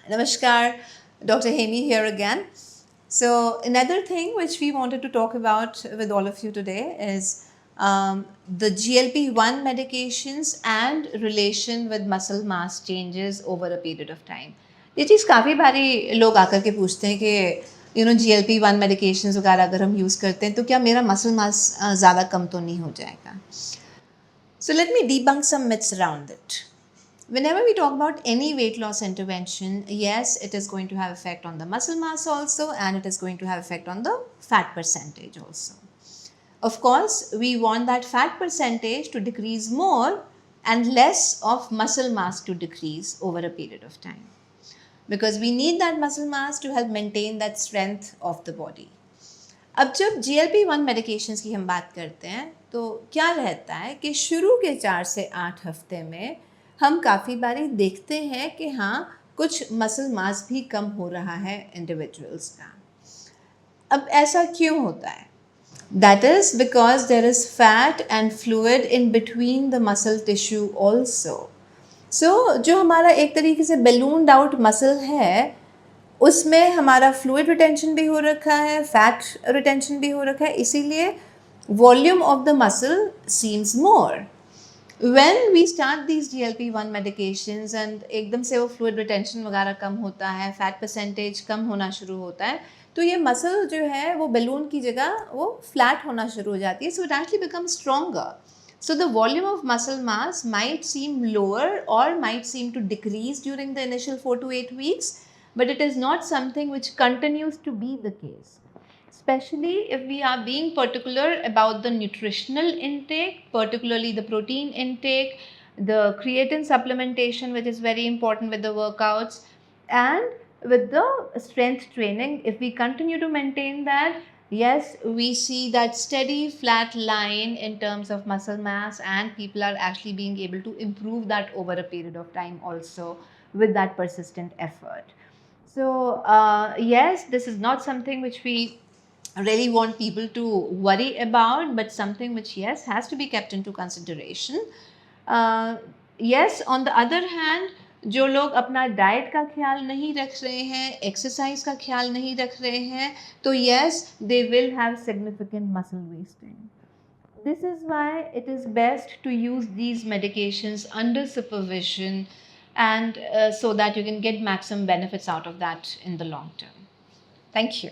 Namaskar, Dr. Hemi here again. So, another thing which we wanted to talk about with all of you today is the GLP-1 medications and relation with muscle mass changes over a period of time. ये चीज़ काफ़ी बारी लोग आकर के पूछते हैं कि GLP-1 medications वगैरह अगर हम यूज़ करते हैं तो क्या मेरा muscle mass ज़्यादा कम तो नहीं हो जाएगा? So let me debunk some myths around it. Whenever we talk about any weight loss intervention, yes, it is going to have effect on the muscle mass also, and it is going to have effect on the fat percentage also. Of course, we want that fat percentage to decrease more and less of muscle mass to decrease over a period of time, because we need that muscle mass to help maintain that strength of the body. अब जब GLP-1 medications की हम बात करते हैं तो क्या रहता है कि शुरू के 4 से 8 हफ्ते में हम काफ़ी बारी देखते हैं कि हाँ कुछ मसल मास भी कम हो रहा है इंडिविजुअल्स का। अब ऐसा क्यों होता है? That is because there is fat and fluid in between the muscle tissue also. So जो हमारा एक तरीके से ballooned out muscle है उसमें हमारा फ्लूइड रिटेंशन भी हो रखा है, फैट रिटेंशन भी हो रखा है, इसीलिए volume of the muscle seems more. When we start these GLP-1 medications and एकदम से वो फ्लूइड रिटेंशन वगैरह कम होता है, फैट परसेंटेज कम होना शुरू होता है, तो ये मसल जो है वो बैलून की जगह वो फ्लैट होना शुरू हो जाती है. So it actually become stronger. So the volume of muscle mass might seem lower or might seem to decrease during the initial 4 to 8 weeks, but it is not something which continues to be the case. Especially if we are being particular about the nutritional intake, particularly the protein intake, the creatine supplementation, which is very important with the workouts, and with the strength training. If we continue to maintain that, yes, we see that steady flat line in terms of muscle mass, and people are actually being able to improve that over a period of time also with that persistent effort. So yes, this is not something which we really want people to worry about, but something which yes has to be kept into consideration. Yes, on the other hand, जो लोग अपना diet का ख्याल नहीं रख रहे हैं, exercise का ख्याल नहीं रख रहे हैं, तो yes, they will have significant muscle wasting. This is why it is best to use these medications under supervision, and so that you can get maximum benefits out of that in the long term. Thank you.